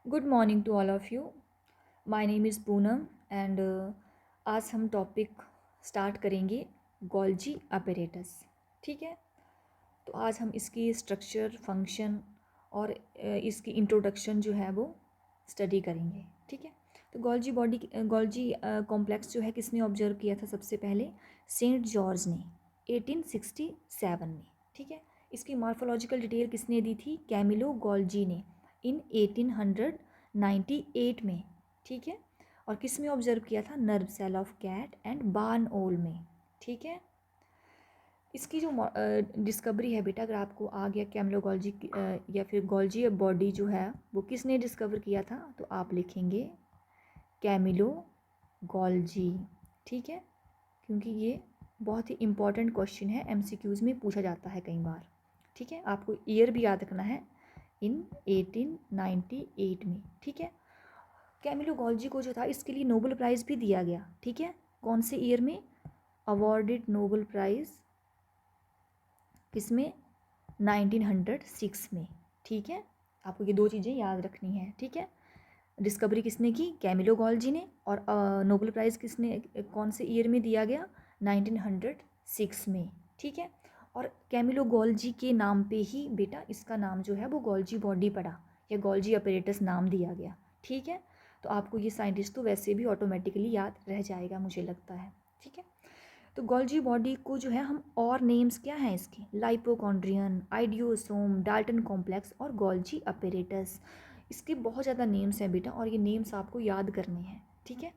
Good morning to all of you. My name is Poonam and आज हम topic start करेंगे Golgi apparatus. ठीक है, तो आज हम इसकी स्ट्रक्चर, फंक्शन और इसकी इंट्रोडक्शन जो है वो स्टडी करेंगे। ठीक है, तो गोल्जी कॉम्प्लेक्स जो है किसने ऑब्जर्व किया था सबसे पहले? सेंट जॉर्ज ने 1867 में। ठीक है, इसकी मॉर्फोलॉजिकल डिटेल किसने दी थी? कैमिलो गोल्जी ने इन 1898 में। ठीक है, और किस में ऑब्जर्व किया था? Nerve cell of cat and barn owl में। ठीक है, इसकी जो डिस्कवरी है बेटा, अगर आपको आ गया कैमलोगोल्जी या फिर गोल्जी बॉडी जो है वो किसने डिस्कवर किया था, तो आप लिखेंगे कैमिलो गोल्जी। ठीक है, क्योंकि ये बहुत ही इम्पॉर्टेंट क्वेश्चन है, एमसीक्यूज़ में पूछा जाता है कई बार। ठीक है, आपको ईयर भी याद रखना है, इन 1898 में। ठीक है, कैमिलो गोल्जी को जो था इसके लिए नोबेल प्राइज़ भी दिया गया। ठीक है, कौन से ईयर में अवॉर्डेड नोबेल प्राइज़? किसमें? 1906 में। ठीक है, आपको ये दो चीज़ें याद रखनी है। ठीक है, डिस्कवरी किसने की? कैमिलो गोल्जी ने। और नोबेल प्राइज़ किसने, कौन से ईयर में दिया गया? 1906 में। ठीक है, और कैमिलो गोल्जी के नाम पे ही बेटा इसका नाम जो है वो गोल्जी बॉडी पड़ा या गोल्जी अपैरेटस नाम दिया गया। ठीक है, तो आपको ये साइंटिस्ट तो वैसे भी ऑटोमेटिकली याद रह जाएगा मुझे लगता है। ठीक है, तो गोल्जी बॉडी को जो है हम और नेम्स क्या हैं इसके? लाइपोकॉन्ड्रियन, आइडियोसोम, डाल्टन कॉम्प्लेक्स और गोल्जी अपैरेटस। इसके बहुत ज़्यादा नेम्स हैं बेटा, और ये नेम्स आपको याद करने हैं। ठीक है,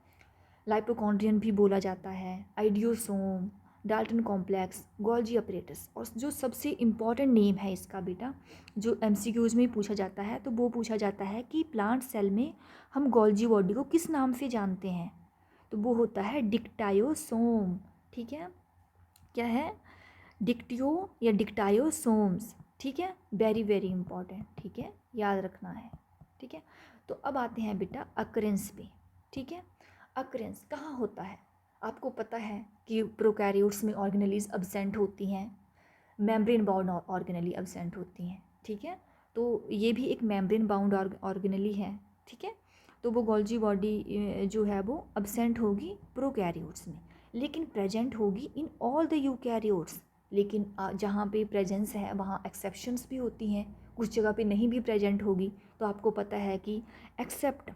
लाइपोकॉन्ड्रियन भी बोला जाता है, idiosome, Dalton complex, Golgi apparatus. और जो सबसे इम्पॉर्टेंट नेम है इसका बेटा, जो एमसीक्यूज में पूछा जाता है, तो वो पूछा जाता है कि प्लांट सेल में हम गोल्जी बॉडी को किस नाम से जानते हैं? तो वो होता है डिक्टायोसोम। ठीक है, क्या है? डिक्टियो या डिक्टायोसोम्स। ठीक है, वेरी वेरी इंपॉर्टेंट। ठीक है, याद रखना है। ठीक है, तो अब आते हैं बेटा अकरेंस पे। ठीक है, अकरेंस कहाँ होता है? आपको पता है कि प्रोकैरियोट्स में ऑर्गेनेलीज अब्सेंट होती हैं, मेम्ब्रेन बाउंड ऑर्गेनेली अब्सेंट होती हैं। ठीक है, तो ये भी एक मेम्ब्रेन बाउंड ऑर्गेनेली है। ठीक है, तो वो गोल्जी बॉडी जो है वो अब्सेंट होगी प्रोकैरियोट्स में, लेकिन प्रेजेंट होगी इन ऑल द यूकैरियोट्स। लेकिन जहाँ पे प्रेजेंस है वहाँ एक्सेप्शंस भी होती हैं, कुछ जगह पे नहीं भी प्रेजेंट होगी। तो आपको पता है कि except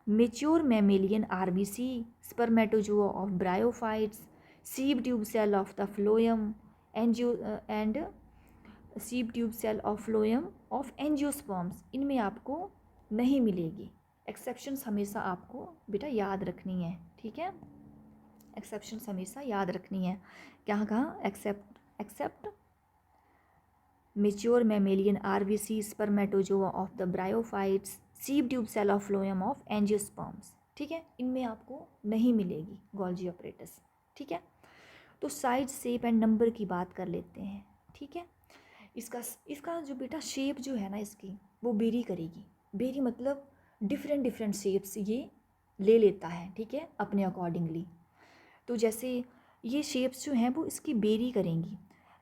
mature mammalian RBC, spermatozoa of bryophytes, sieve tube cell of the phloem, angio and sieve tube cell of phloem of angiosperms, इनमें आपको नहीं मिलेगी। एक्सेप्शंस हमेशा आपको बेटा याद रखनी है। ठीक है, एक्सेप्शंस हमेशा याद रखनी है। कहाँ कहाँ? Except mature mammalian RBC, spermatozoa of the bryophytes, sieve tube cell of phloem of angiosperms. ठीक है, इनमें आपको नहीं मिलेगी गोल्जी अपैरेटस। ठीक है, तो साइज, शेप एंड नंबर की बात कर लेते हैं। ठीक है, इसका इसका जो बेटा शेप जो है ना इसकी, वो वेरी करेगी। वेरी मतलब डिफरेंट डिफरेंट शेप्स ये ले लेता है। ठीक है, अपने अकॉर्डिंगली। तो जैसे ये शेप्स जो हैं वो इसकी वेरी करेंगी।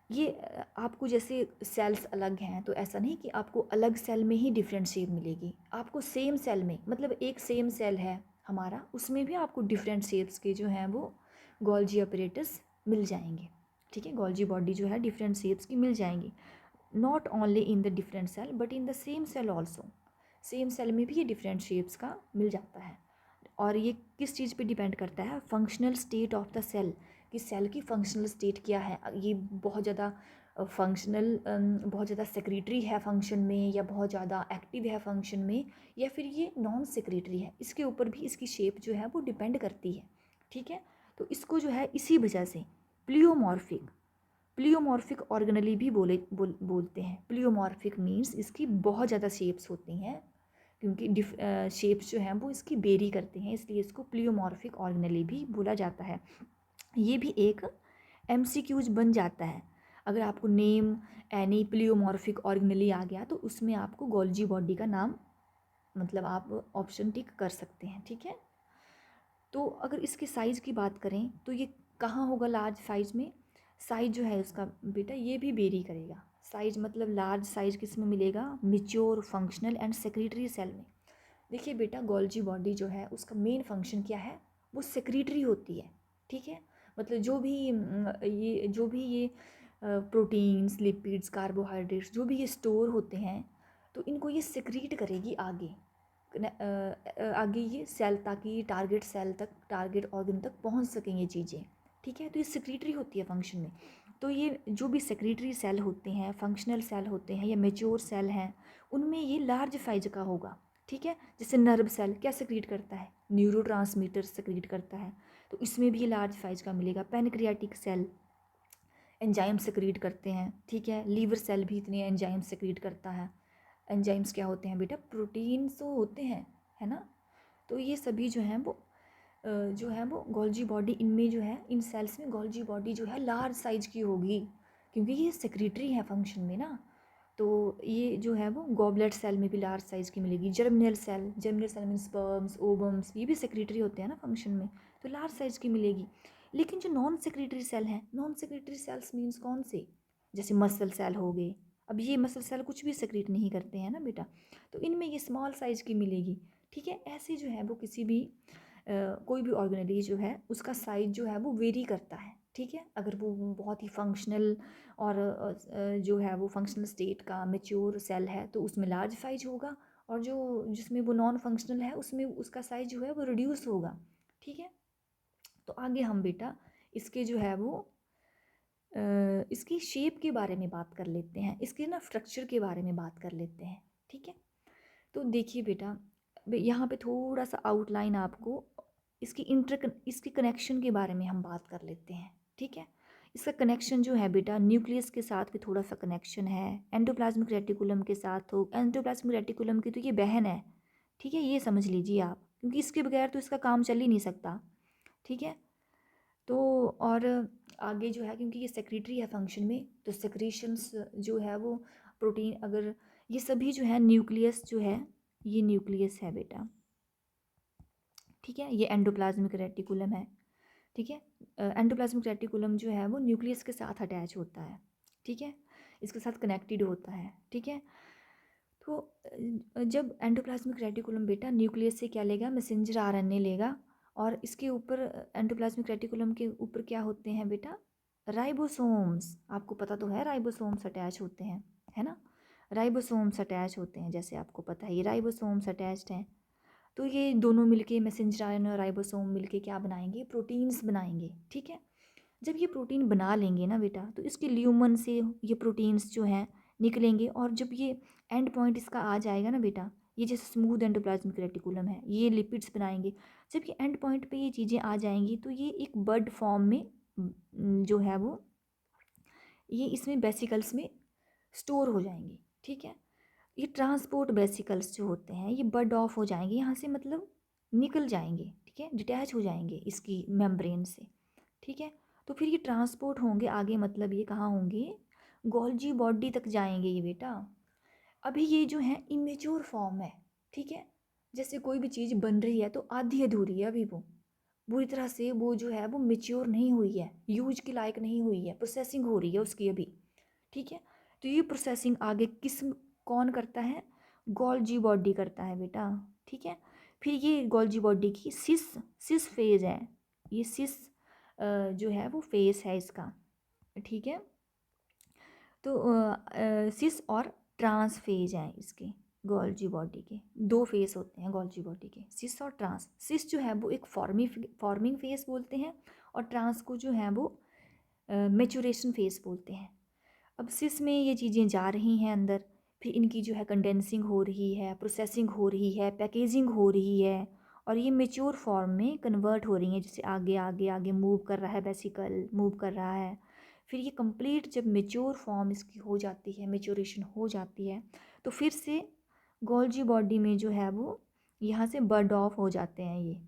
ये आपको जैसे सेल्स अलग हैं, तो ऐसा नहीं कि आपको अलग सेल में ही डिफरेंट शेप मिलेगी। आपको सेम सेल में, मतलब एक सेम सेल है हमारा, उसमें भी आपको डिफरेंट शेप्स के जो हैं वो गोल्जी अपैरेटस मिल जाएंगे। ठीक है, गोल्जी बॉडी जो है डिफरेंट शेप्स की मिल जाएंगी। Not only in the different cell but in the same cell also. Same cell में भी ये डिफरेंट शेप्स का मिल जाता है। और ये किस चीज़ पे डिपेंड करता है? Functional state of the cell, कि सेल की फंक्शनल स्टेट क्या है। ये बहुत ज़्यादा फंक्शनल, बहुत ज़्यादा सेक्रेटरी है फंक्शन में, या बहुत ज़्यादा एक्टिव है फंक्शन में, या फिर ये नॉन सेक्रेटरी है, इसके ऊपर भी इसकी शेप जो है वो डिपेंड करती है। ठीक है, तो इसको जो है इसी वजह से प्लियोमॉर्फिक ऑर्गेनली भी बोलते हैं। प्लियोमॉर्फिक मीन्स इसकी बहुत ज़्यादा शेप्स होती हैं, क्योंकि शेप्स जो हैं वो इसकी वेरी करते हैं, इसलिए इसको प्लियोमॉर्फिक ऑर्गेनली भी बोला जाता है। ये भी एक एमसीक्यूज बन जाता है। अगर आपको नेम एनी प्लियोमॉर्फिक ऑर्गेनली आ गया तो उसमें आपको गोल्जी बॉडी का नाम, मतलब आप ऑप्शन टिक कर सकते हैं। ठीक है, तो अगर इसके साइज़ की बात करें तो ये कहाँ होगा लार्ज साइज़ में? साइज जो है उसका बेटा ये भी वेरी करेगा। साइज मतलब लार्ज साइज किस में मिलेगा? Mature, functional and secretory cell में। देखिए बेटा, गोल्जी बॉडी जो है उसका मेन फंक्शन क्या है, वो सेक्रीटरी होती है, ठीक है। मतलब जो भी ये प्रोटीन्स, लिपिड्स, कार्बोहाइड्रेट्स जो भी ये स्टोर होते हैं, तो इनको ये सेक्रीट करेगी आगे, आगे ये सेल, ताकि ये टारगेट सेल तक, टारगेट ऑर्गन तक पहुंच सकें ये चीज़ें, ठीक है। तो ये सेक्रीटरी होती है फंक्शन में। तो ये जो भी सेक्रीटरी सेल होते हैं, फंक्शनल सेल होते हैं या मेच्योर सेल हैं, उनमें ये लार्ज साइज का होगा, ठीक है। जैसे नर्व सेल क्या सेक्रीट करता है, न्यूरोट्रांसमीटर सेक्रीट करता है, तो इसमें भी लार्ज साइज का मिलेगा। पैनक्रियाटिक सेल एंजाइम सेक्रीट करते हैं, ठीक है। लीवर सेल भी इतने एंजाइम सेक्रीट करता है। एंजाइम्स क्या होते हैं बेटा, प्रोटीन्स तो होते हैं, है ना। तो ये सभी जो है वो गोल्जी बॉडी, इनमें जो है, इन सेल्स में गोल्जी बॉडी जो है लार्ज साइज की होगी, क्योंकि ये सेक्रेटरी है फंक्शन में ना। तो ये जो है वो गॉबलेट सेल में भी लार्ज साइज़ की मिलेगी। जर्मिनल सेल मीन स्पर्म्स, ओवम्स, ये भी सेक्रेटरी होते हैं ना फंक्शन में, तो लार्ज साइज़ की मिलेगी। लेकिन जो नॉन सेक्रेटरी सेल हैं, नॉन सेक्रेटरी सेल्स मीन्स कौन से, जैसे मसल सेल हो गए। अब ये मसल सेल कुछ भी सेक्रेट नहीं करते हैं ना बेटा, तो इनमें ये स्मॉल साइज़ की मिलेगी, ठीक है। ऐसे जो है वो किसी भी कोई भी ऑर्गेनेली जो है उसका साइज जो है वो वेरी करता है, ठीक है। अगर वो बहुत ही फंक्शनल और जो है वो फंक्शनल स्टेट का मेच्योर सेल है तो उसमें लार्ज साइज होगा, और जो जिसमें वो नॉन फंक्शनल है उसमें उसका साइज जो है वो रिड्यूस होगा, ठीक है। तो आगे हम बेटा इसके जो है वो इसकी शेप के बारे में बात कर लेते हैं, इसके ना स्ट्रक्चर के बारे में बात कर लेते हैं, ठीक है। तो देखिए बेटा, यहाँ पे थोड़ा सा आउटलाइन आपको इसकी कनेक्शन के बारे में हम बात कर लेते हैं, ठीक है। इसका कनेक्शन जो है बेटा, न्यूक्लियस के साथ भी थोड़ा सा कनेक्शन है, एंडोप्लाज्मिक रेटिकुलम के साथ हो, एंडोप्लाज्मिक रेटिकुलम की तो ये बहन है, ठीक है, ये समझ लीजिए आप, क्योंकि इसके बगैर तो इसका काम चल ही नहीं सकता, ठीक है। तो और आगे जो है, क्योंकि ये सेक्रेटरी है फंक्शन में, तो सेक्रीशंस जो है वो प्रोटीन, अगर ये सभी जो है, न्यूक्लियस जो है, ये न्यूक्लियस है बेटा, ठीक है। ये एंडोप्लाज्मिक रेटिकुलम है, ठीक है। एंडोप्लाज्मिक रेटिकुलम जो है वो न्यूक्लियस के साथ अटैच होता है, ठीक है, इसके साथ कनेक्टेड होता है, ठीक है। तो जब एंडोप्लाज्मिक रेटिकुलम बेटा न्यूक्लियस से क्या लेगा, मैसेंजर आरएनए लेगा, और इसके ऊपर एंडोप्लाज्मिक रेटिकुलम के ऊपर क्या होते हैं बेटा, राइबोसोम्स। आपको पता तो है राइबोसोम्स अटैच होते हैं, है ना। राइबोसोम्स अटैच होते हैं, जैसे आपको पता है ये राइबोसोम्स अटैच्ड हैं। तो ये दोनों मिलके, मैसेंजर आरएनए और राइबोसोम मिलके क्या बनाएंगे, प्रोटीन्स बनाएंगे, ठीक है। जब ये प्रोटीन बना लेंगे ना बेटा, तो इसके ल्यूमन से ये प्रोटीन्स जो हैं निकलेंगे, और जब ये एंड पॉइंट इसका आ जाएगा ना बेटा, ये जैसे स्मूथ एंडोप्लाज्मिक रेटिकुलम है, ये लिपिड्स बनाएंगे। जब ये एंड पॉइंट पे ये चीज़ें आ जाएंगी, तो ये एक बड फॉर्म में जो है वो, ये इसमें वेसिकल्स में स्टोर हो जाएंगे, ठीक है। ये ट्रांसपोर्ट वेसिकल्स जो होते हैं, ये बड ऑफ हो जाएंगे यहाँ से, मतलब निकल जाएंगे, ठीक है, डिटैच हो जाएंगे इसकी मेम्ब्रेन से, ठीक है। तो फिर ये ट्रांसपोर्ट होंगे आगे, मतलब ये कहाँ होंगे, गोल्जी बॉडी तक जाएंगे ये बेटा। अभी ये जो है इमेच्योर फॉर्म है, ठीक है। जैसे कोई भी चीज़ बन रही है तो आधी अधूरी है, अभी वो पूरी तरह से वो जो है वो मेच्योर नहीं हुई है, यूज के लायक नहीं हुई है, प्रोसेसिंग हो रही है उसकी अभी, ठीक है। तो ये प्रोसेसिंग आगे कौन करता है, गोल्जी बॉडी करता है बेटा, ठीक है। फिर ये गोल्जी बॉडी की सिस फेज है, ये सिस जो है वो फेस है इसका, ठीक है। तो सिस और ट्रांस फेज हैं इसके, गोल्जी बॉडी के दो फेस होते हैं गोल्जी बॉडी के, सिस और ट्रांस। सिस जो है वो एक फॉर्मिंग फेस बोलते हैं, और ट्रांस को जो है वो मेचुरेशन फेस बोलते हैं। अब सिस में ये चीज़ें जा रही हैं अंदर, फिर इनकी जो है कंडेंसिंग हो रही है, प्रोसेसिंग हो रही है, पैकेजिंग हो रही है, और ये मेच्योर फॉर्म में कन्वर्ट हो रही हैं, जैसे आगे आगे आगे मूव कर रहा है, वेसिकल मूव कर रहा है। फिर ये कंप्लीट जब मेच्योर फॉर्म इसकी हो जाती है, मेच्योरेशन हो जाती है, तो फिर से गोल्जी बॉडी में जो है वो यहाँ से बर्ड ऑफ हो जाते हैं ये,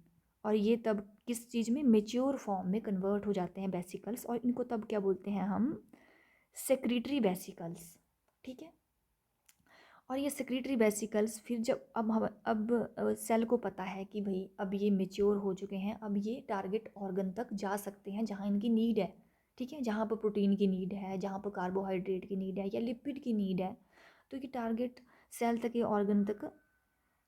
और ये तब किस चीज़ में, मेच्योर फॉर्म में कन्वर्ट हो जाते हैं वेसिकल्स, और इनको तब क्या बोलते हैं हम, सेक्रेटरी वेसिकल्स, ठीक है। और ये सेक्रेटरी वेसिकल्स फिर जब अब सेल को पता है कि भाई अब ये मेच्योर हो चुके हैं, अब ये टारगेट ऑर्गन तक जा सकते हैं जहाँ इनकी नीड है, ठीक है, जहाँ पर प्रोटीन की नीड है, जहाँ पर कार्बोहाइड्रेट की नीड है या लिपिड की नीड है, तो ये टारगेट सेल तक, ये ऑर्गन तक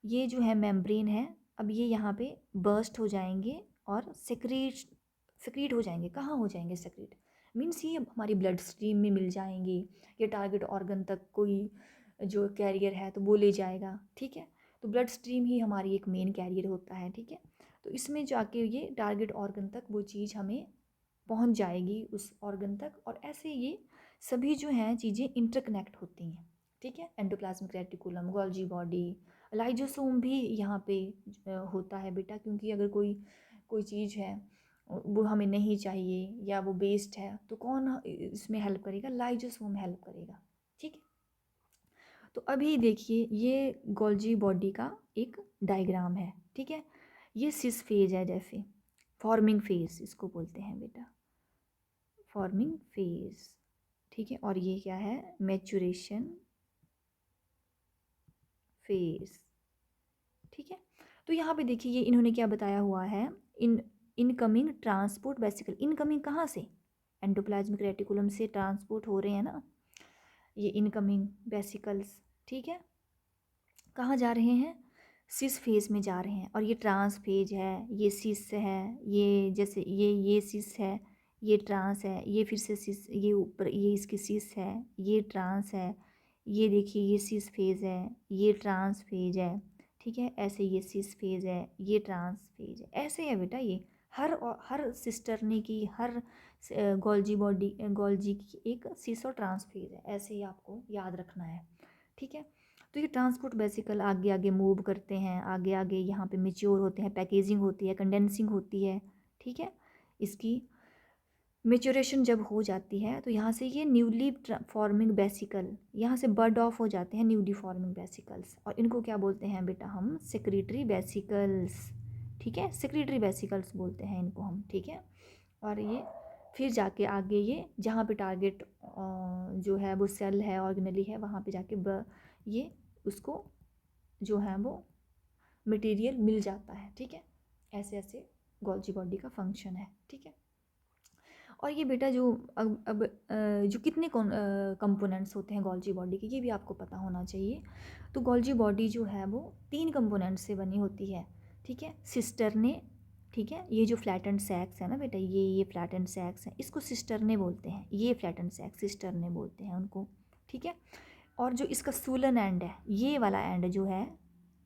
ये जो है मेम्ब्रेन है, अब ये यहाँ पे बर्स्ट हो जाएंगे और सेक्रीट हो जाएंगे। कहाँ हो जाएंगे सेक्रीट? मीन्स ये हमारी ब्लड स्ट्रीम में मिल जाएंगे, ये टारगेट ऑर्गन तक कोई जो कैरियर है तो वो ले जाएगा, ठीक है। तो ब्लड स्ट्रीम ही हमारी एक मेन कैरियर होता है, ठीक है। तो इसमें जाके ये टारगेट ऑर्गन तक वो चीज़ हमें पहुंच जाएगी उस ऑर्गन तक, और ऐसे ये सभी जो हैं चीज़ें इंटरकनेक्ट होती हैं, ठीक है। Endoplasmic reticulum, Golgi body, lysosome भी यहाँ पे होता है बेटा, क्योंकि अगर कोई कोई चीज़ है वो हमें नहीं चाहिए या वो वेस्ट है तो कौन इसमें हेल्प करेगा? लाइजोसोम हेल्प करेगा, ठीक है। तो अभी देखिए ये गोल्जी बॉडी का एक डायग्राम है, ठीक है। ये सिस फेज है, जैसे फॉर्मिंग फेज इसको बोलते हैं बेटा, फॉर्मिंग फेज, ठीक है। और ये क्या है? मैचुरेशन फेज, ठीक है। तो यहाँ पे देखिए ये इन्होंने क्या बताया हुआ है, इन इनकमिंग ट्रांसपोर्ट वेसिकल। इनकमिंग कहाँ से? एंडोप्लाज्मिक रेटिकुलम से ट्रांसपोर्ट हो रहे हैं ना ये इनकमिंग वेसिकल्स, ठीक है। कहाँ जा रहे हैं? सिस फेज में जा रहे हैं। और ये ट्रांस फेज है, ये सिस है, ये जैसे ये सिस है, ये ट्रांस है, ये फिर से सिस, ये ऊपर ये इसकी सिस है, ये ट्रांस है, ये देखिए ये सिस फेज है, ये ट्रांस फेज है, ठीक है। ऐसे ये सिस फेज है, ये ट्रांस फेज है, ऐसे है बेटा। ये हर सिस्टरनी की, हर गोल्जी की एक सिस और ट्रांस फेज है, ऐसे ही आपको याद रखना है, ठीक है। तो ये ट्रांसपोर्ट वेसिकल आगे आगे मूव करते हैं, आगे आगे यहाँ पे मेच्योर होते हैं, पैकेजिंग होती है, कंडेंसिंग होती है, ठीक है। इसकी मेच्योरेशन जब हो जाती है तो यहाँ से ये न्यूली फॉर्मिंग वेसिकल यहाँ से बर्ड ऑफ हो जाते हैं, न्यूली फॉर्मिंग वेसिकल्स, और इनको क्या बोलते हैं बेटा हम? सेक्रेटरी वेसिकल्स, ठीक है। सेक्रेटरी वेसिकल्स बोलते हैं इनको हम, ठीक है। और ये फिर जाके आगे ये जहाँ पे टारगेट जो है वो सेल है, ऑर्गेनली है, वहाँ पे जाके ये उसको जो है वो मटेरियल मिल जाता है, ठीक है। ऐसे ऐसे गोल्जी बॉडी का फंक्शन है, ठीक है। और ये बेटा जो अब जो कितने कंपोनेंट्स होते हैं गोल्जी बॉडी के, ये भी आपको पता होना चाहिए। तो गोल्जी बॉडी जो है वो 3 कंपोनेंट्स से बनी होती है, ठीक है। सिस्टरने, ठीक है। ये जो फ्लैटेंड सैक्स है ना बेटा, ये फ्लैटेंड सैक्स है, इसको सिस्टरने बोलते हैं। ये फ्लैटेंड सैक्स सिस्टरने बोलते हैं उनको, ठीक है। और जो इसका सूलन एंड है, ये वाला एंड जो है,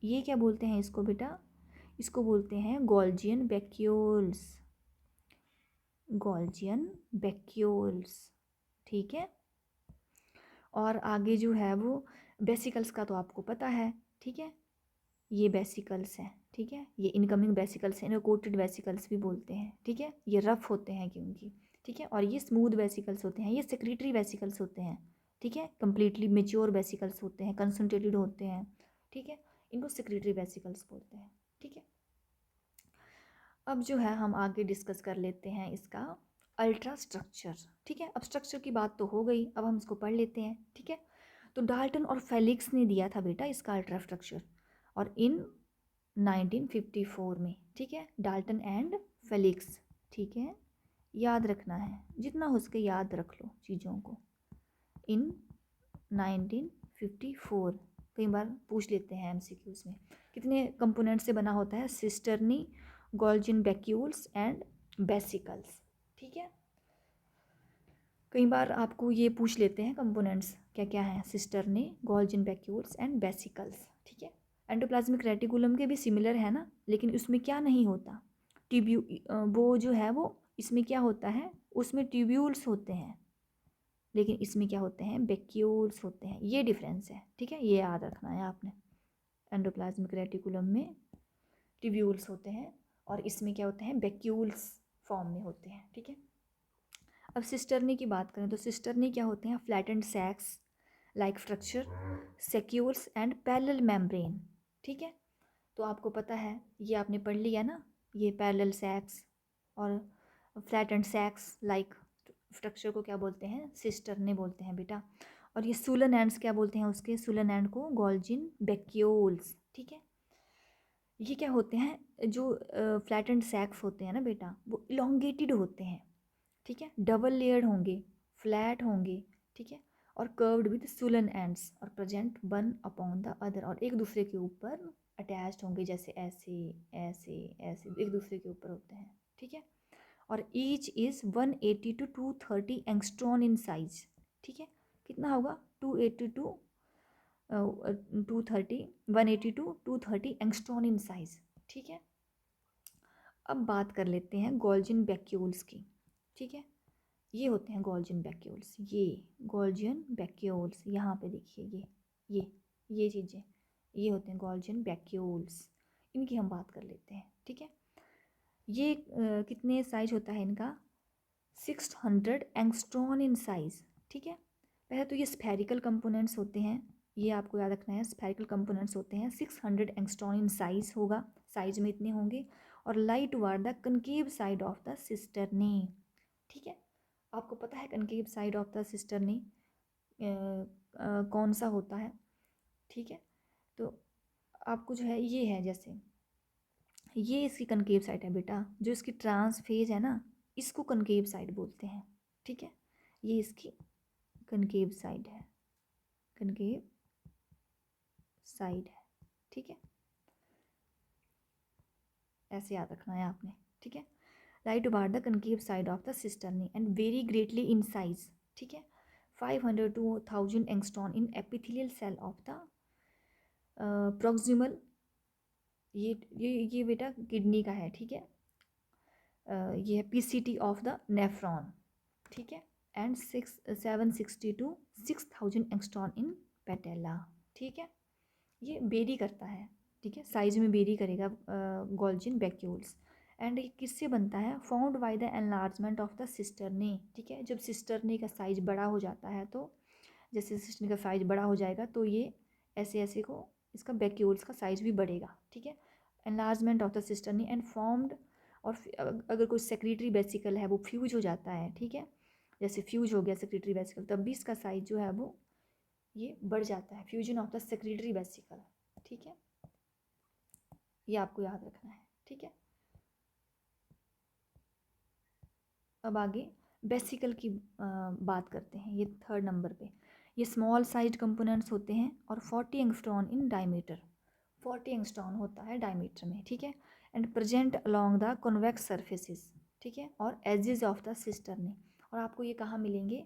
ये क्या बोलते हैं इसको बेटा? इसको बोलते हैं गोल्जियन वैक्यूल्स, गोल्जियन वैक्यूल्स, ठीक है। और आगे जो है वो बेसिकल्स का तो आपको पता है, ठीक है। ये बेसिकल्स हैं, ठीक है। ये इनकमिंग बेसिकल्स हैं, इन्हें कोटेड वेसिकल्स भी बोलते हैं, ठीक है। ये रफ होते हैं क्योंकि, ठीक है। और ये स्मूथ वेसिकल्स होते हैं, ये सेक्रेटरी वेसिकल्स होते हैं, ठीक है। कम्प्लीटली मेच्योर वेसिकल्स होते हैं, कंसंट्रेटेड होते हैं, ठीक है। इनको सेक्रेटरी वेसिकल्स बोलते हैं, ठीक है। अब जो है हम आगे डिस्कस कर लेते हैं इसका अल्ट्रा स्ट्रक्चर, ठीक है। अब स्ट्रक्चर की बात तो हो गई, अब हम इसको पढ़ लेते हैं, ठीक है। तो डाल्टन और फेलिक्स ने दिया था बेटा इसका अल्ट्रा स्ट्रक्चर, और इन 1954 में, ठीक है। डाल्टन एंड फेलिक्स, ठीक है। याद रखना है, जितना हो सके याद रख लो चीज़ों को। इन 1954 कई बार पूछ लेते हैं एमसीक्यूज में, कितने कंपोनेंट से बना होता है? सिस्टर्नी, गोल्जियन वैक्यूल्स एंड बेसिकल्स, ठीक है। कई बार आपको ये पूछ लेते हैं कंपोनेंट्स क्या क्या हैं, सिस्टर्नी, गोल्जियन वैक्यूल्स एंड बेसिकल्स, ठीक है। एंडोप्लाज्मिक रेटिकुलम के भी सिमिलर है ना, लेकिन उसमें क्या नहीं होता? वो जो है वो इसमें क्या होता है? उसमें ट्यूब्यूल्स होते हैं, लेकिन इसमें क्या होते हैं? वैक्यूल्स होते हैं, ये डिफरेंस है, ठीक है। ये याद रखना है आपने। एंडोप्लाज्मिक रेटिकुलम में ट्यूब्यूल्स होते हैं और इसमें क्या होते हैं? वैक्यूल्स फॉर्म में होते हैं, ठीक है। अब सिस्टर्नी की बात करें तो सिस्टर्नी क्या होते हैं? Flattened sacs like structure, saccules and parallel membrane, ठीक है। तो आपको पता है, ये आपने पढ़ लिया ना, ये पैरेलल सैक्स और फ्लैटेंड सैक्स लाइक स्ट्रक्चर को क्या बोलते हैं? सिस्टर्नी बोलते हैं बेटा। और ये सूलन एंड्स क्या बोलते हैं उसके? सूलन एंड को गोल्जिन वैक्यूल्स, ठीक है। ये क्या होते हैं? जो फ्लैटेंड सैक्स होते हैं ना बेटा, वो इलोंगेटेड होते हैं, ठीक है। डबल लेयर्ड होंगे, फ्लैट होंगे, ठीक है। और कर्व्ड विद सुलन एंड्स और present one upon the other, और एक दूसरे के ऊपर अटैच्ड होंगे, जैसे ऐसे ऐसे ऐसे एक दूसरे के ऊपर होते हैं, ठीक है। और each is 180 to 230 angstrom in size, ठीक है। कितना होगा 280 to 230, 180 to 230 angstrom in size, ठीक है। अब बात कर लेते हैं गोल्जियन वैक्यूल्स की, ठीक है। ये होते हैं गोल्जियन वैक्यूल्स, ये गोल्जियन वैक्यूल्स यहाँ पे देखिए, ये चीज़ें, ये होते हैं गोल्जियन वैक्यूल्स, इनकी हम बात कर लेते हैं, ठीक है। ये कितने साइज होता है इनका, 600 एंगस्ट्रॉन इन साइज, ठीक है। पहले तो ये स्फेरिकल कंपोनेंट्स होते हैं, ये आपको याद रखना है, स्फेरिकल कंपोनेंट्स होते हैं, 600 एंगस्ट्रॉन इन साइज होगा, साइज में इतने होंगे, और light toward the concave side of the cisternae, ठीक है। आपको पता है concave side of the cisternae कौन सा होता है, ठीक है। तो आपको जो है ये है, जैसे ये इसकी कनकेव साइड है बेटा, जो इसकी ट्रांस फेज है ना, इसको कनकेव साइड बोलते हैं, ठीक है। ये इसकी कनकेव साइड है, कनकेव साइड है, ठीक है, ऐसे याद रखना है आपने, ठीक है। Light about the concave side of the cisternae and vary greatly in size, ठीक है। 500 to 1000 angstrom in epithelial cell of the proximal, ये बेटा किडनी का है, ठीक है। ये है पीसीटी ऑफ द नेफ्रॉन, ठीक है। And 760 to 6000 angstrom in patella, ठीक है। ये बेरी करता है, ठीक है, साइज में बेरी करेगा गोल्जियन वैक्यूल्स। एंड ये किससे बनता है, found by the enlargement of the cisternae, ठीक है। जब सिस्टर्नी का साइज बड़ा हो जाता है, तो जैसे सिस्टर्नी का साइज बड़ा हो जाएगा तो ये ऐसे ऐसे को इसका वैक्यूल्स का साइज भी बढ़ेगा, ठीक है। Enlargement of the cisternae and formed, और अगर कोई सेक्रेटरी वेसिकल है वो फ्यूज हो जाता है, ठीक है, जैसे फ्यूज हो गया सेक्रेटरी वेसिकल, तब भी इसका साइज जो है वो ये बढ़ जाता है, fusion of the secretary vesicle, ठीक है। ये आपको याद रखना है, ठीक है। अब आगे वेसिकल की बात करते हैं, ये 3rd नंबर पे। ये स्मॉल साइज कंपोनेंट्स होते हैं और 40 एंगस्ट्रॉन इन डायमीटर, 40 एंगस्ट्रॉन होता है डायमीटर में, ठीक है। And present along the convex surfaces, ठीक है, और एजेस ऑफ द सिस्टर्नी। और आपको ये कहाँ मिलेंगे,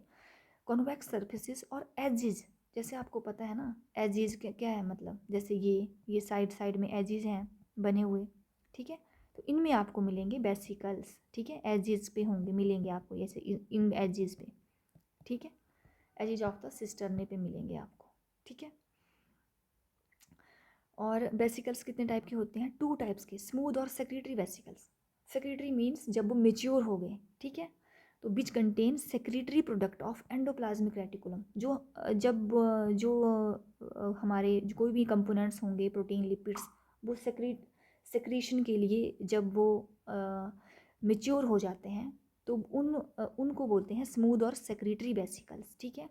कॉन्वेक्स सर्फेसिस और एजेस, जैसे आपको पता है ना एजेस क्या है, मतलब जैसे ये साइड साइड में एजेस हैं बने हुए, ठीक है। तो इनमें आपको मिलेंगे वेसिकल्स, ठीक है, एजेस पे होंगे, मिलेंगे आपको ऐसे इन एजेस पे, ठीक है, एजेस ऑफ द सिस्टर्नी पे मिलेंगे आपको, ठीक है। और वेसिकल्स कितने टाइप के होते हैं, 2 टाइप्स के, स्मूथ और सेक्रेटरी वेसिकल्स। सेक्रेटरी मीन्स जब वो मेच्योर हो गए, ठीक है, तो which contain secretary product of endoplasmic reticulum, जो हमारे जो कोई भी कंपोनेंट्स होंगे, प्रोटीन लिपिड्स, वो सेक्रीशन के लिए जब वो मेच्योर हो जाते हैं, तो उनको बोलते हैं स्मूथ और सेक्रेटरी वेसिकल्स, ठीक है।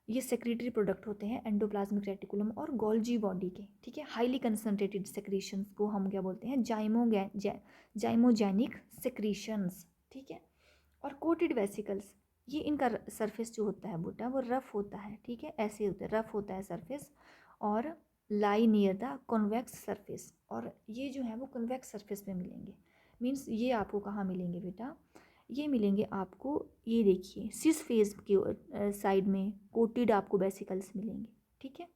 ये सेक्रेटरी प्रोडक्ट होते हैं एंडोप्लाज्मिक रेटिकुलम और गोल्जी बॉडी के, ठीक है। हाईली कंसनट्रेटेड सेक्रीशंस को हम क्या बोलते हैं, जाइमोजेनिक सेक्रीशंस, ठीक है। और कोटेड वेसिकल्स, ये इनका सरफेस जो होता है बेटा वो रफ होता है, ठीक है, ऐसे होता है, रफ होता है सरफेस, और lie near the convex surface, और ये जो है वो कॉन्वेक्स सरफेस पे मिलेंगे। मीन्स ये आपको कहाँ मिलेंगे बेटा, ये मिलेंगे आपको, ये देखिए सिस फेज के साइड में कोटेड आपको वेसिकल्स मिलेंगे, ठीक है।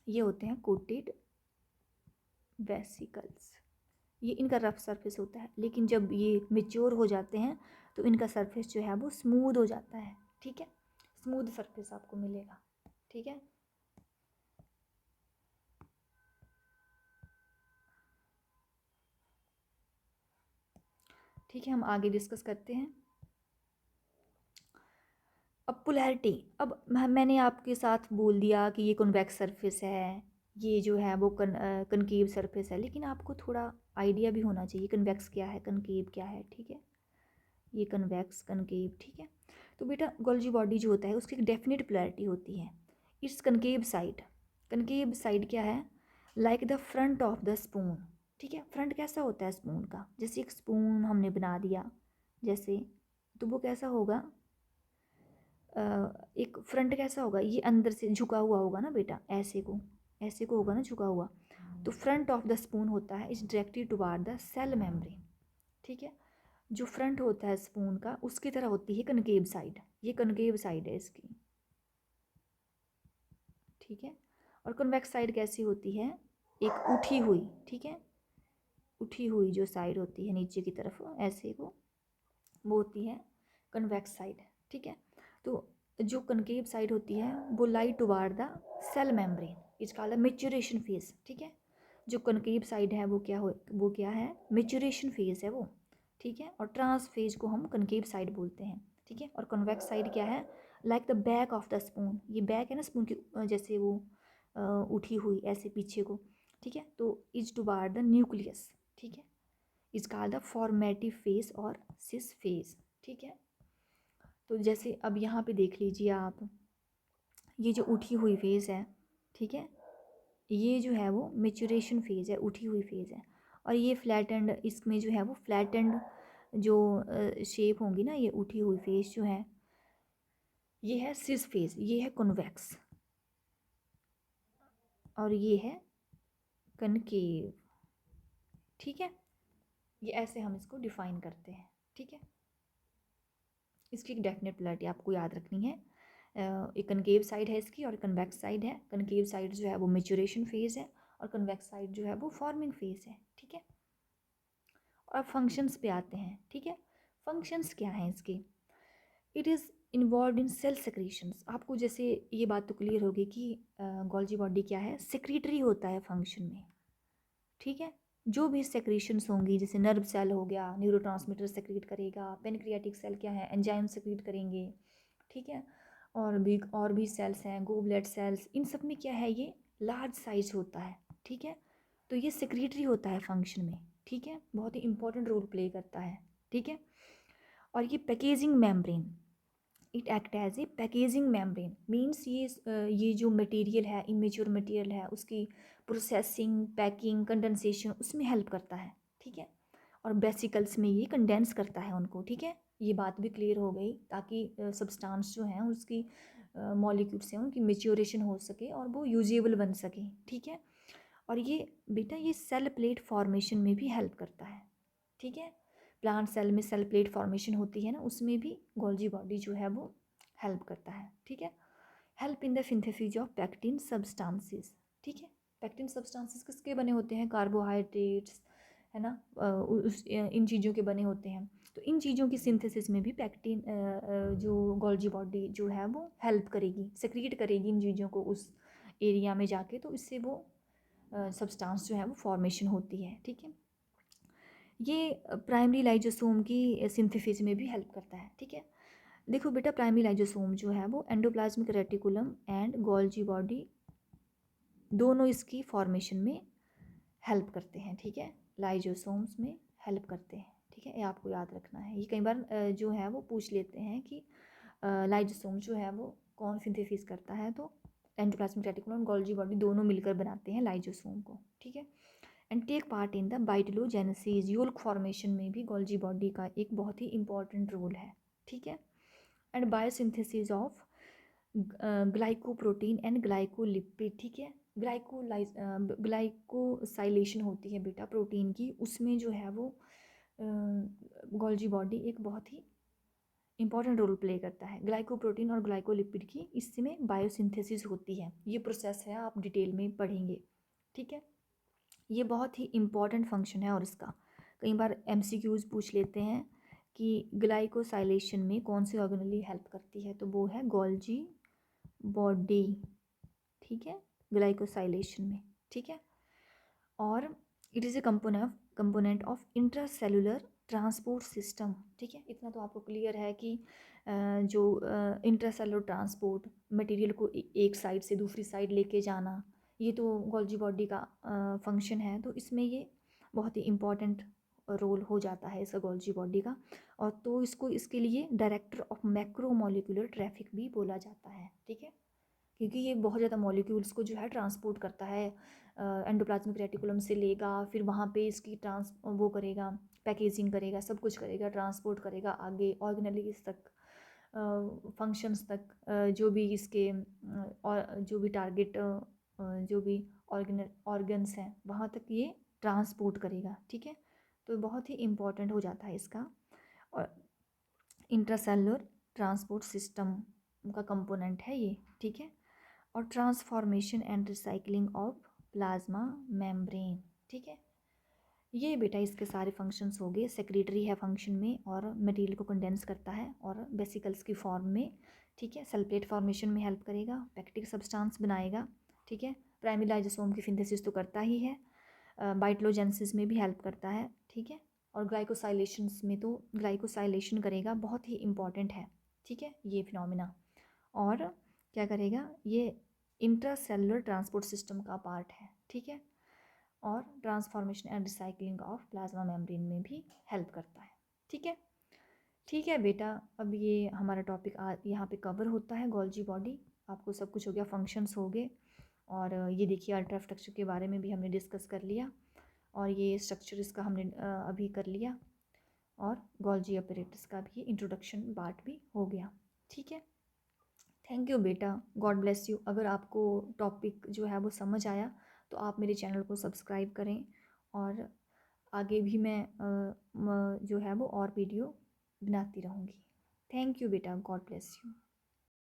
ये होते हैं कोटेड वेसिकल्स, ये इनका रफ सरफेस होता है, लेकिन जब ये मेच्योर हो जाते हैं तो इनका सरफेस जो है वो स्मूथ हो जाता है, ठीक है, स्मूथ सरफेस आपको मिलेगा, ठीक है। ठीक है, हम आगे डिस्कस करते हैं। अब पोलैरिटी, अब मैंने आपके साथ बोल दिया कि ये कन्वेक्स सरफेस है, ये जो है वो कनकेव सरफेस है, लेकिन आपको थोड़ा आइडिया भी होना चाहिए कन्वेक्स क्या है, कनकेव क्या है, ठीक है। ये कन्वेक्स कनकेव, ठीक है। तो बेटा गोल्जी बॉडी जो होता है उसकी एक डेफिनेट पोलैरिटी होती है, it's concave side, concave side क्या है, like the front of the spoon, ठीक है। फ्रंट कैसा होता है स्पून का, जैसे एक स्पून हमने बना दिया जैसे, तो वो कैसा होगा, एक फ्रंट कैसा होगा, ये अंदर से झुका हुआ होगा ना बेटा, ऐसे को होगा ना झुका हुआ। तो फ्रंट ऑफ द स्पून होता है is directed toward the cell membrane, ठीक है। जो फ्रंट होता है स्पून का उसकी तरह होती है कनकेव साइड, ये कनकेव साइड है इसकी, ठीक है। और कन्वेक्स साइड कैसी होती है, एक उठी हुई, ठीक है, उठी हुई जो साइड होती है नीचे की तरफ ऐसे को, वो होती है कन्वेक्स साइड, ठीक है। तो जो कनकेव साइड होती है वो lie toward the cell membrane, is called maturation phase, ठीक है। जो कनकेव साइड है वो क्या है, मैच्योरेशन फेज है वो, ठीक है। और ट्रांस फेज को हम कनकेव साइड बोलते हैं, ठीक है। और कन्वेक्स साइड क्या है, like the back of the spoon, ये बैक है ना स्पून की, जैसे वो उठी हुई ऐसे पीछे को, ठीक है। तो इज टुवार्ड द न्यूक्लियस, ठीक है, is called the formative phase और सिस फेज, ठीक है। तो जैसे अब यहाँ पे देख लीजिए आप, ये जो उठी हुई फेज़ है, ठीक है, ये जो है वो मेचुरेशन फेज़ है, उठी हुई फेज़ है। और ये फ्लैट एंड, इसमें जो है वो फ्लैट एंड जो शेप होंगी ना, ये उठी हुई फेज़ जो है, ये है सिस फेज़, ये है कन्वेक्स, और ये है कनकेव, ठीक है। ये ऐसे हम इसको डिफाइन करते हैं, ठीक है। इसकी एक डेफिनेट पोलैरिटी आपको याद रखनी है। एक कनकेव साइड है इसकी और कन्वेक्स साइड है। कनकेव साइड जो है वो मेचुरेशन फेज़ है और कन्वेक्स साइड जो है वो फॉर्मिंग फेज़ है, ठीक है। और अब फंक्शंस पे आते हैं, ठीक है। फंक्शंस क्या हैं इसके, it is involve in cell secretions. आपको जैसे ये बात तो क्लियर होगी कि गोल्जी बॉडी क्या है, सेक्रेटरी होता है फंक्शन में, ठीक है। जो भी सेक्रीशंस होंगी, जैसे नर्व सेल हो गया, न्यूरोट्रांसमीटर सेक्रेट करेगा, पेनक्रियाटिक सेल क्या है, एंजाइम सेक्रेट करेंगे, ठीक है। और भी सेल्स हैं, गोबलेट सेल्स, इन सब में क्या है, ये लार्ज साइज होता है, ठीक है। तो ये सेक्रेटरी होता है फंक्शन में, ठीक है, बहुत ही इंपॉर्टेंट रोल प्ले करता है, ठीक है। और ये packaging membrane, it act as a packaging membrane, means ये जो मटेरियल है, इमेच्योर मटेरियल है, उसकी प्रोसेसिंग, पैकिंग, कंडेंसेशन उसमें हेल्प करता है, ठीक है। और बेसिकल्स में ये कंडेंस करता है उनको, ठीक है। ये बात भी क्लियर हो गई, ताकि सब्सटेंस जो हैं उसकी मॉलिक्यूल्स हैं उनकी मेच्योरेशन हो सके और वो यूजेबल बन सके, ठीक है। और ये बेटा ये सेल प्लेट फॉर्मेशन में भी हेल्प करता है, ठीक है। प्लांट सेल में सेल प्लेट फॉर्मेशन होती है ना, उसमें भी गोल्जी बॉडी जो है वो हेल्प करता है, ठीक है। Help in the synthesis of pectin substances, ठीक है। पैक्टिन सब्सटेंसेस किसके बने होते हैं, कार्बोहाइड्रेट्स, है ना, इन चीज़ों के बने होते हैं। तो इन चीज़ों की सिंथेसिस में भी पैक्टिन जो गोल्जी बॉडी जो है वो हेल्प करेगी, सेक्रीट करेगी इन चीज़ों को उस एरिया में जाके, तो इससे वो सब्सटेंस जो है वो फॉर्मेशन होती है, ठीक है। ये प्राइमरी लाइजोसोम की सिंथेसिस में भी हेल्प करता है, ठीक है। देखो बेटा, प्राइमरी लाइजोसोम जो है वो endoplasmic reticulum and Golgi body दोनों इसकी फॉर्मेशन में हेल्प करते हैं, ठीक है। लाइजोसोम्स में हेल्प करते हैं, ठीक है, ये आपको याद रखना है। ये कई बार जो है वो पूछ लेते हैं कि लाइजोसोम जो है वो कौन सिंथेसिस करता है, तो एंडोप्लाज्मिक रेटिकुलम और गोल्जी बॉडी दोनों मिलकर बनाते हैं लाइजोसोम को, ठीक है। And take part in the vitellogenesis, yolk formation में भी गोल्जी बॉडी का एक बहुत ही इंपॉर्टेंट रोल है, ठीक है। And biosynthesis of glycoprotein and glycolipid, ठीक है। ग्लाइकोसाइलेशन होती है बेटा प्रोटीन की, उसमें जो है वो गोल्जी बॉडी एक बहुत ही इंपॉर्टेंट रोल प्ले करता है। ग्लाइकोप्रोटीन और ग्लाइकोलिपिड की इसमें बायोसिंथेसिस होती है, ये प्रोसेस है, आप डिटेल में पढ़ेंगे, ठीक है। ये बहुत ही इम्पॉर्टेंट फंक्शन है और इसका कई बार एमसीक्यूज पूछ लेते हैं कि ग्लाइकोसाइलेशन में कौन सी ऑर्गेनेली हेल्प करती है, तो वो है गोल्जी बॉडी, ठीक है, ग्लाइकोसाइलेशन में, ठीक है। और it is a component of intracellular transport system, ठीक है। इतना तो आपको क्लियर है कि जो इंट्रासेलुलर ट्रांसपोर्ट, मटेरियल को एक साइड से दूसरी साइड लेके जाना, ये तो गोल्जी बॉडी का फंक्शन है, तो इसमें ये बहुत ही इम्पॉर्टेंट रोल हो जाता है इसका गोल्जी बॉडी का। और तो इसको इसके लिए डायरेक्टर ऑफ मैक्रोमोलिकुलर ट्रैफिक भी बोला जाता है, ठीक है, क्योंकि ये बहुत ज़्यादा मॉलिक्यूल्स को जो है ट्रांसपोर्ट करता है, एंडोप्लाज्मिक रेटिकुलम से लेगा, फिर वहाँ पे इसकी वो करेगा, पैकेजिंग करेगा, सब कुछ करेगा, ट्रांसपोर्ट करेगा आगे ऑर्गेनेलीज तक, फंक्शंस तक, जो भी इसके और जो भी टारगेट, जो भी ऑर्गन्स हैं वहाँ तक ये ट्रांसपोर्ट करेगा, ठीक है। तो बहुत ही इम्पोर्टेंट हो जाता है इसका। और इंट्रासेलुलर ट्रांसपोर्ट सिस्टम का कंपोनेंट है ये, ठीक है। और transformation and recycling of plasma membrane, ठीक है। ये बेटा इसके सारे फंक्शंस हो गए। सेक्रेटरी है फंक्शन में, और मटेरियल को कंडेंस करता है और वेसिकल्स की फॉर्म में, ठीक है। सेल प्लेट फॉर्मेशन में हेल्प करेगा, पैक्टिक सब्सटेंस बनाएगा, ठीक है। प्राइमरी लाइसोसोम की सिंथेसिस तो करता ही है, बाइटलोजेंसिस में भी हेल्प करता है, ठीक है। और ग्लाइकोसाइलेशंस में तो ग्लाइकोसाइलेशन करेगा, बहुत ही इंपॉर्टेंट है, ठीक है, ये फिनोमिना। और क्या करेगा, ये इंट्रासेलुलर ट्रांसपोर्ट सिस्टम का पार्ट है, ठीक है। और transformation and recycling of plasma membrane में भी हेल्प करता है, ठीक है। ठीक है बेटा, अब ये हमारा टॉपिक यहाँ पे कवर होता है, गोल्जी बॉडी। आपको सब कुछ हो गया, फंक्शंस हो गए, और ये देखिए अल्ट्रा स्ट्रक्चर के बारे में भी हमने डिस्कस कर लिया, और ये स्ट्रक्चर इसका हमने अभी कर लिया, और गोल्जी अपरेटस का भी इंट्रोडक्शन पार्ट भी हो गया, ठीक है। थैंक यू बेटा, गॉड ब्लेस यू। अगर आपको टॉपिक जो है वो समझ आया तो आप मेरे चैनल को सब्सक्राइब करें, और आगे भी मैं जो है वो और वीडियो बनाती रहूँगी। थैंक यू बेटा, गॉड ब्लेस यू।